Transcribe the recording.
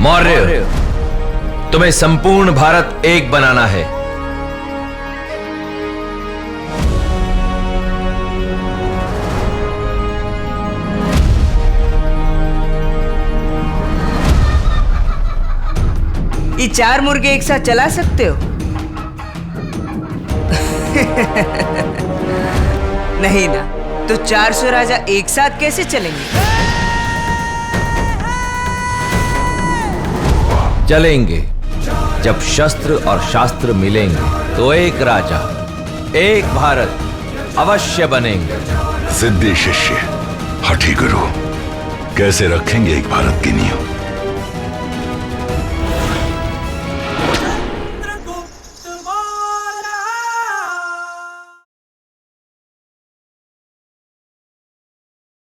मौर्य, तुम्हें संपूर्ण भारत एक बनाना है। ये 4 मुर्गे एक साथ चला सकते हो? नहीं ना, तो 400 राजा एक साथ कैसे चलेंगे? चलेंगे। जब शस्त्र और शास्त्र मिलेंगे तो एक राजा, एक भारत अवश्य बनेंगे। जिद्दी शिष्य, हठी गुरु, कैसे रखेंगे एक भारत की नींव?